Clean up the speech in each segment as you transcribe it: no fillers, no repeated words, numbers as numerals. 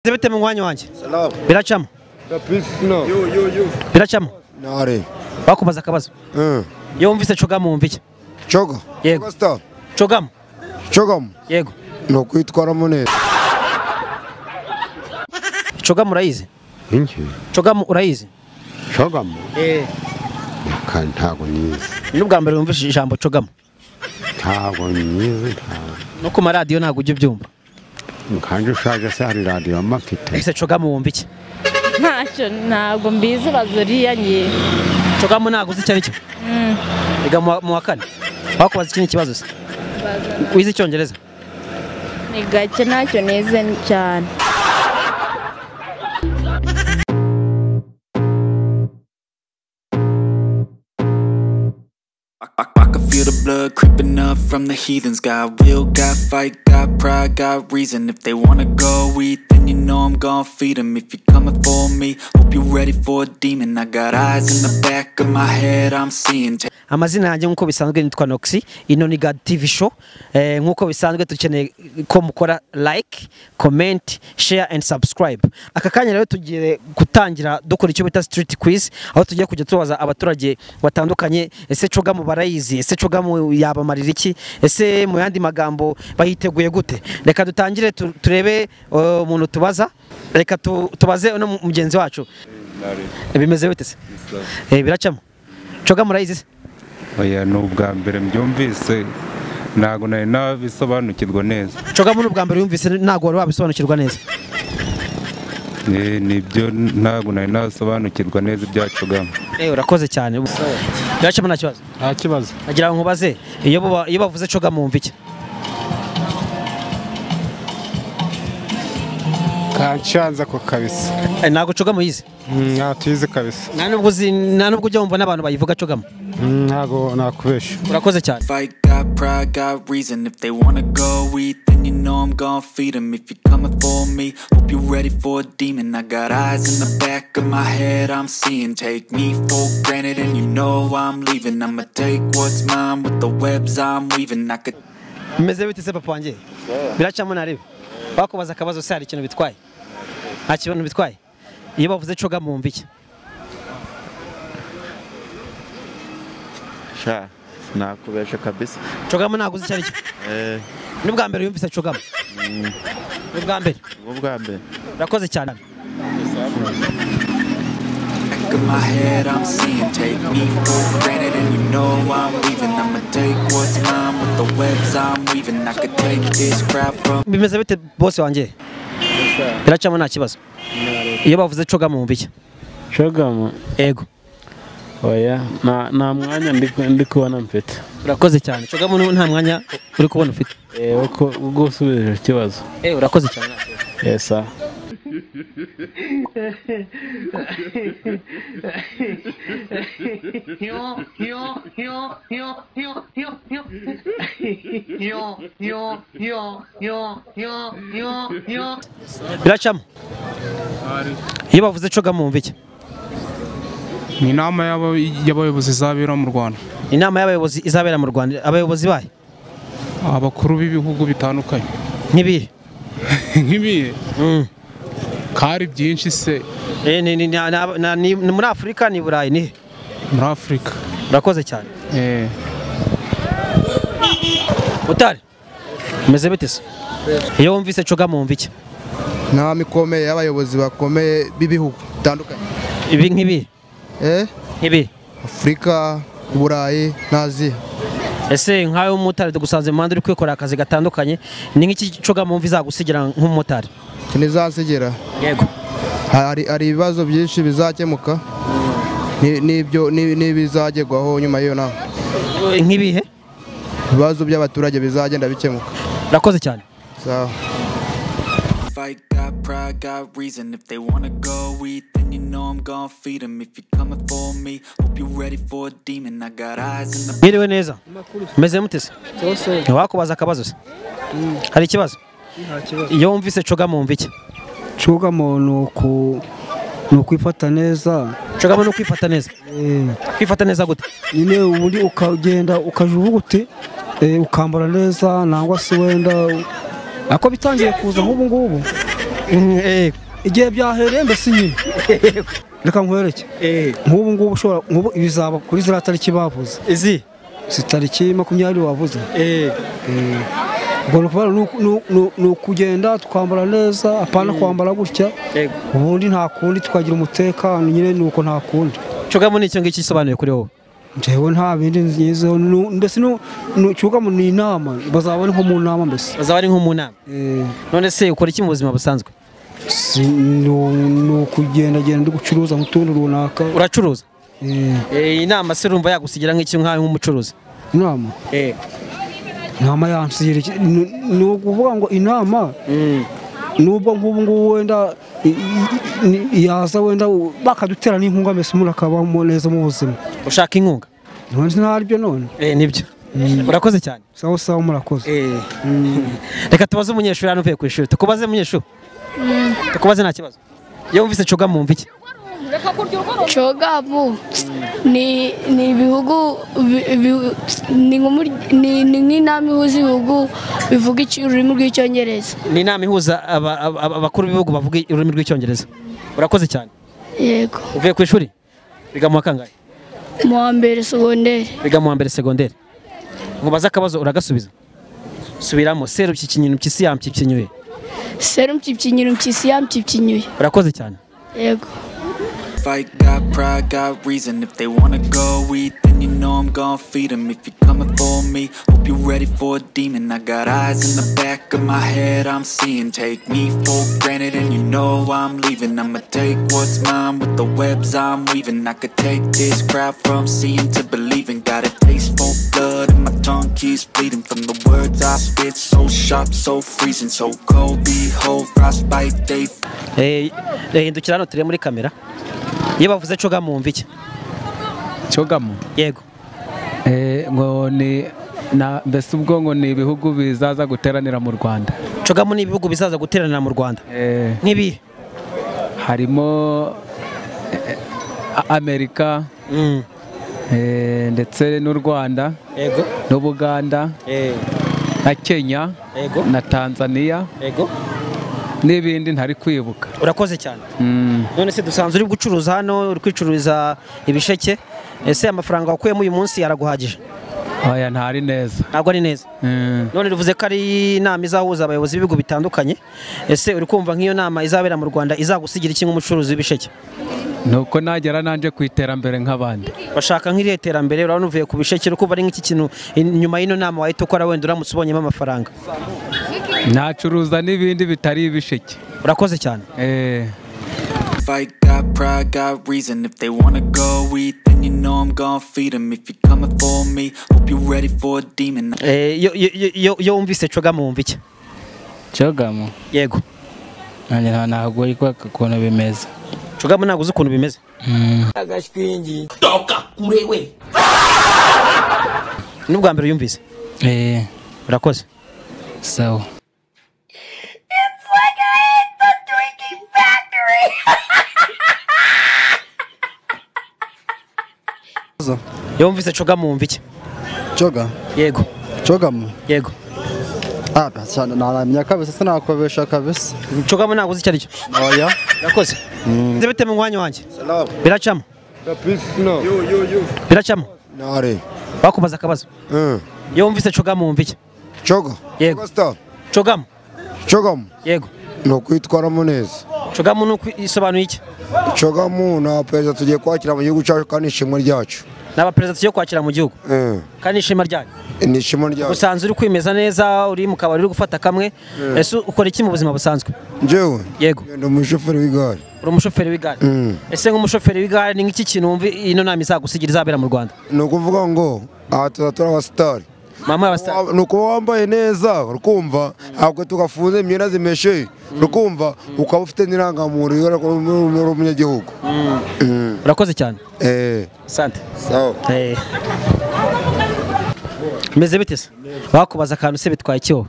Bite mu mwanya wanjye? Salam. Biracamo. No. Biracamo. Nare. Bakubaza akabazo. Yo wumvise cogamo wumva iki? Coga. Yego. Cogamo. Cogamo. Yego. No kwitwaramo neza. Cogamo urayizi? Inki. Cogamo urayizi? Cogamo. Ntago nizi. N'ubwa mbere wumvise ijambo cogamo? Ntago nizi. No ku maradiyo ntago ujye ubyumva. Nkanje ushaje se hari radio amafite. Ese cogamo wumva iki? Ntacyo ntago mbizi bazuriya ngiye. Cogamo ntago uzi cyari cyo? Biga mu wa kane. Bakubaza iki kibazo se? Wize icyongereza? Ni gake ntacyo neze cyane. I can feel the blood creeping up from the heathens. Got will, got fight, got pride, got reason. If they wanna go eat, then you know I'm gon' feed them. If you're coming for me, hope you're ready for a demon. I got eyes in the back of my head, I'm seeing. Amazina yanjye nkuko bisanzwe nitwa Noxy, ino ni God TV show. Nkuko bisanzwe dukeneye ko mukora like, comment, share and subscribe. Aka kanya rero tugiye gutangira dukora icyo bita street quiz, aho tugiye kujya tubaza abaturage batandukanye ese cogamo barayizi, ese cogamo yabamarira iki, ese mu yandi magambo bahiteguye gute. Reka dutangire turebe umuntu tubaza. Reka tubaze no mugenzi wacu. Bimeze bite se? Biracamo. Cogamo urayizi? Oya n'ubwa mbere mbyumvise nago nari nabisobanukirwa neza. Cogamo n'ubwa mbere yumvise nago wari wabisobanukirwa neza. Nibyo nago nari nasobanukirwa neza ibya cogamo. Urakoze cyane. Biracamo nta kibazo. Nta kibazo. Agira ngo baze iyo bavuze cogamo wumva iki? Kanshanza ko kabisa. Nago cogamo yize. Tuyize kabisa. Nta nubwo ujya wumva n'abantu bayivuga cogamo. Ntago nakubesha. Urakoze cyane. Fight, got pride, got reason. If they wanna go eat, then you know I'm gon' feed them. If you're coming for me, hope you're ready for a demon. I got eyes in the back of my head, I'm seeing. Take me for granted and you know I'm leaving. I'ma take what's mine with the webs I'm weaving. I could. Meze bite se papa wanjye? Biracamo narebe. Bakubaza akabazo se hari ikintu bitwaye? Nta kintu bitwaye. Iyo bavuze cogamo wumva iki? Sha nakubesha kabisa. Cogamo ntago uzi cyari cyo? N'ubwa mbere yumvise cogamo? N'ubwa mbere. Urakoze cyane. In my head, I'm seeing. Take me for granted and you know I'm leaving. I'ma take what's mine with the webs I'm weaving. I could take this crap from. Bimeze bite boss wanjye? Biracamo nta kibazo. Iyo bavuze cogamo wumva iki? Cogamo? Ego. Oya, nta mwanya ndi kubona mfite. Urakoze cyane. Cogamo nta mwanya uri kubona ufite. Uko gusubije ikibazo. Urakoze cyane. Yes. Biracamo. Iyo bavuze cogamo wumva iki? Ni inama y'abayobozi izabera mu Rwanda. Inama y'abayobozi izabera mu Rwanda. Abayobozi bahe? Abakuru b'ibihugu bitandukanye. Nkibihe? Nkibihe? Kari byinshi se. Ni muri Afrika ni Burayi ni? Muri Afrika. Urakoze cyane. Utari. Meze bite se? Iyo wumvise cogamo wumva iki? Nta mikomeye y'abayobozi bakomeye b'ibihugu bitandukanye. Ibi nkibihe? Nkibihe? Afrika, Burayi, Aziya. Ese nkayo umumotari dugusanze mu muhanda uri kwikora akazi gatandukanye, ni nk'iki cogamo wumva izagusigira nk'umumotari? Kinizansigira. Yego. Hari ibibazo byinshi bizakemuka. N'ibizagerwaho nyuma y'iyo nama. Nkibihe? Ibibazo by'abaturage bizagenda bikemuka. Urakoze cyane. Sawa. Fight, got pride, got reason. If they wanna go eat, then you know I'm gon' feed them. If you're coming for me, hope you're ready for a demon. I got eyes in the. Mwiriwe neza. Meze mute se? Wakubaza akabazo se? Hari ikibazo? Iyo wumvise cogamo wumva iki? Cogamo no kwifata neza. Cogamo no kwifata neza. Kwifata neza gute? Nyine ubundi ukagenda ukajuvuga ute ukambara neza nangwa se wenda ako bitangiye kuza nk'ubu ngubu igihe byahereye mbese nyine reka nkwereke nk'ubu ngubu ushobora nk'ubu ibizaba kuri ziriya tariki bavuze izi tariki 20 wavuze ubwo ni ukugenda tukambara neza apana kwambara gutya ubundi nta kundi tukagira umutekano nyine nuko nta kundi Cugamo nicyo ngiki gisobanuye kuri wowe njyewe nta bindi nzizo mbese Cugamo ni inama bazabona nko mu nama mbese bazaba ari nko mu nama none se ukora iki mu buzima busanzwe ni ukugenda ndi gucuruza mu tuntu runaka uracuruza inama se urumva yagusigira nk'iki nk'umucuruzi inama inama yansigira ni ukuvuga ngo inama nubwo nk'ubu ngubu wenda yaza wenda bakadutera n'inkunga mbese umuntu akabamo neza mu buzima ushaka inkunga none ntaribyo none nibyo urakoze cyane sawa murakoze reka tubaze umunyeshuri hano uvuye ku ishuri tukubaze umunyeshuri tukubaze nta kibazo iyo wumvise Cugamo wumva iki Cugamo ni ibihugu ni nk'inama ihuza ibihugu bivuga ururimi rw'icyongereza ni inama ihuza abakuru b'ibihugu bavuga ururimi rw'icyongereza urakoze cyane yego uvuye ku ishuri biga mu wa kangahe mu wa mbere segonderi biga mu wa mbere segonderi nkubaza akabazo uragasubiza subiramo seru mpyikinyinu mpyisi ya mpyikinyuye seru mpyikinyinu mpyisi ya mpyikinyuye urakoze cyane yego Fight, got pride, got reason. If they wanna go eat, then you know I'm gon' feed them. If you're coming for me, hope you're ready for a demon. I got eyes in the back of my head, I'm seeing. Take me for granted and you know I'm leaving. I'ma take what's mine with the webs I'm weaving. I could take this crowd from seeing to believing. Got a taste for blood and my tongue keeps bleeding. From the words I spit, so sharp, so freezing. So cold, behold, frostbite, they... hindukira hano turi muri kamera. Iyo bavuze Cugamo wumva iki? Cugamo yego ngo ni mbese ubwo ngo ni ibihugu bizaza guteranira mu Rwanda. Cugamo ni ibihugu bizaza guteranira mu Rwanda nk'ibi harimo Amerika ndetse n'u Rwanda yego n'Ubuganda na Kenya na Tanzania n'ibindi ntari kwibuka. Urakoze cyane. None se dusanzwe uri gucuruza hano uri kwicururiza ibisheke ese amafaranga wakuyemo uyu munsi yaraguhagije? Oya ntari neza. Ntabwo ari neza. None rivuze ko ari inama izahuza abayobozi b'ibigo bitandukanye ese uri kumva nk'iyo nama izabera mu Rwanda izagusigira iki nk'umucuruzi w'ibisheke? Nuko nagera nanje ku iterambere nk'abandi. Bashaka nk'iri iterambere urabona uvuye ku bisheke uko bari nk'iki kintu nyuma y'ino nama wahita ukora wenda uramutse ubonyemo amafaranga. Nacuruza n'ibindi bitari ibisheke. Urakoze cyane. Fight, got pride, got reason. If they wanna go eat, then you know I'm gon' feed them. If you're coming for me, hope you're ready for a demon. Yo wumvise Cugamo wumva iki? Cugamo yego nanjye ntabwo ariko ukuntu bimeze. Cugamo ntabwo uzi ukuntu bimeze. Agashwingi toka kurewe n'ubwa mbere yumvise. Urakoze. Sawa. It's like I hit the drinking factory. Yumvise Cugamo wumva iki? Yego. Cugamo Yego. Cyane naramya kabisa sinakobesha kabisa. Cugamo ntabwo uzi icyo ari cyo. Oya. Urakoze. Ndebete mu mwanya wanjye. Biracamo. Biracamo. Nare. Bakubaza akabazo. Yo wumvise Cugamo wumva iki? Yego. Cugamo. Yego. No kwitwaramo neza. Cugamo no isobanuye iki? Cugamo na perezida tugiye kwakira mu gihugu cyacu kandi ishimwe ryacu. Naba perezida tugiye kwakira mu gihugu. Kandi ishimwe ryacu. Ni ishimwe ryacu. Usanzwe uri kwimeza neza uri mu kabari uri gufata kamwe. Ese ukora iki mu buzima busanzwe? Njyewe. Yego. Ndi umushoferi w'igare. Uri umushoferi w'igare. Ese nk'umushoferi w'igare ni iki kintu wumva ino nama izagusigira izabera mu Rwanda? Ni ukuvuga ngo aha tuzatora abasitari. Mama y'abasitari. Ni ukuba wambaye neza urukumva ntabwo tugafunze imyenda zimeshe urukumva ukaba ufite n'irangamuntu y'umunyagihugu. Urakoze cyane. Asante. Sawa. Bimeze bite se? Bakubaza akantu se bitwaye iki wowe?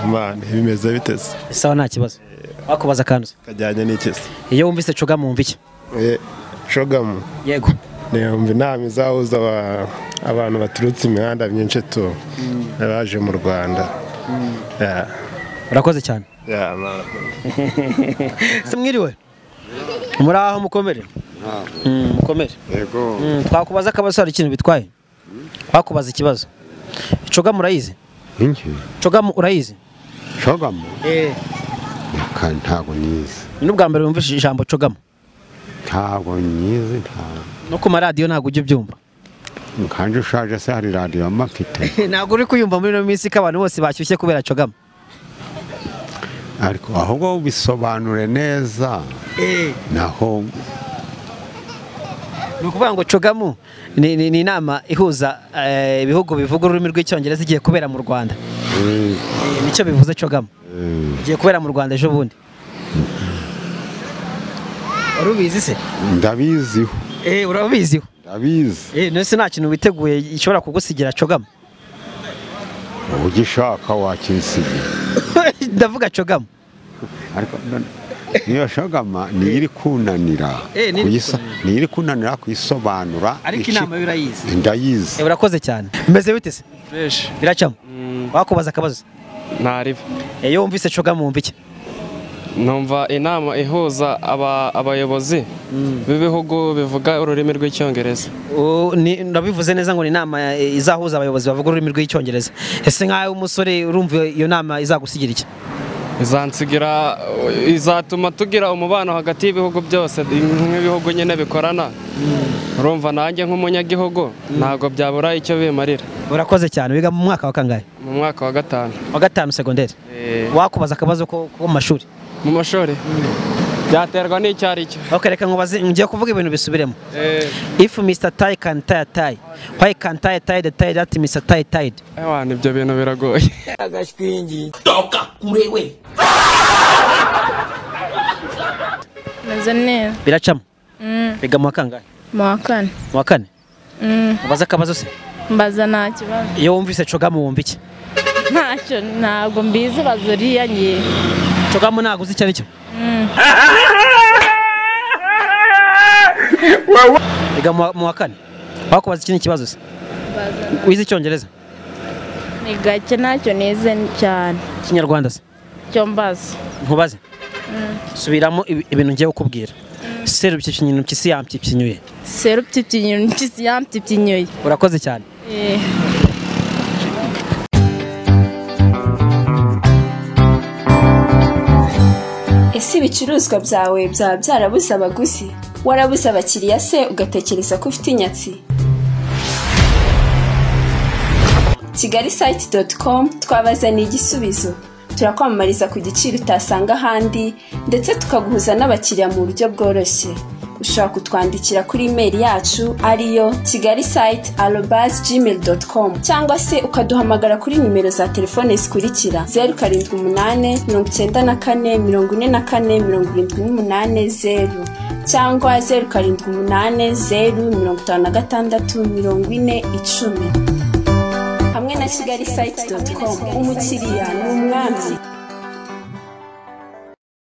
Man, bimeze bite se? Sawa nta kibazo. Bakubaza akantu se? Kajyanye n'iki se? Iyo wumvise Cugamo wumva iki? Cugamo. Yego. Numva inama izahuza abantu baturutse imihanda myinshi tu baje mu Rwanda. urakoze cyane simwiriwe muraho mukomere mukomere yego twakubaza akabazo hari ikintu bitwaye twakubaza ikibazo cogamu urayizi cogamu urayizi cogamu ntabwo nizi n'ubwa mbere wumvise ijambo cogamu ntabwo nizi ntabwo no ku maradiyo ntabwo ujya ubyumva nkanje ushaje se hari radiyo amafite ntabwo uri kuyumva muri ino minsi ko abantu bose bashyushye kubera cogamu ariko ahubwo bisobanure neza naho ni ukuvuga ngo cogamu ni inama ihuza ibihugu bivuga ururimi rw'icyongereza igiye kubera mu Rwanda nicyo bivuze cogamu igiye kubera mu Rwanda ejo bundi urubizi se ndabiziho urabiziho ndabizi nese nta kintu witeguye ishobora kugusigira cogamu ugishaka wakinsigira ndavuga cogamu ariko niyo shogama niyiri kunanira niyiri kunanira kuyisobanura ariko inama y'urayizi ndayizi urakoze cyane bimeze bite se biracamo wakubaza akabazo ntaribe iyo wumvise cogamu wumva iki numva inama ihuza abayobozi b'ibihugu bivuga ururimi rw'icyongereza ndabivuze neza ngo ni inama izahuza abayobozi bavuga ururimi rw'icyongereza ese nkaho umusore urumva iyo nama izagusigira iki izansigira izatuma tugira umubano hagati y'ibihugu byose nk'ibihugu nyine bikorana urumva nanjye nk'umunyagihugu ntabwo byabura icyo bimarira urakoze cyane wiga mu mwaka wa kangahe mu mwaka wa gatanu segonderi wakubaza akabazo ko mu mashuri mu mashuri byaterwa n'icyo ari cyo reka nkubaze ngiye kuvuga ibintu bisubiremo if Mr. Tie can tie a tie why can't I tie the tie that Mr. Tie tied ibyo bintu biragoye agashwingi toka kurewe meze neza biracamo biga mu kangahe mu kane ubaza akabazo se mbaza nta kibazo iyo wumvise cogamu wumva iki ntacyo ntabwo mbizi bazuriya ngiye cogamu ntabwo uzi icyo ari cyo biga mu wa kane wakubaza ikindi kibazo se wize icyongereza ni gake ntacyo nize cyane ikinyarwanda se cyo mbaza nkubaze subiramo ibintu ngiye kukubwira seru by'ikintu kisi yampyipyinyuye seru by'ikintu kisi yampyipyinyuye urakoze cyane ese ibicuruzwa byawe byaba byarabuze abaguzi warabuze abakiriya se ugatekereza ko ufite inyatsi kigali-site.com twabazaniye igisubizo turakwamamariza ku giciro utasanga ahandi ndetse tukaguhuza n'abakiriya mu buryo bworoshye ushobora kutwandikira kuri email yacu ariyo kigali-site@gmail.com cyangwa se ukaduhamagara kuri nimero za telefone zikurikira 078 94 44 78 cyangwa 078 056 40 10 hamwe na kigali-site.com umukiriya ni umwami.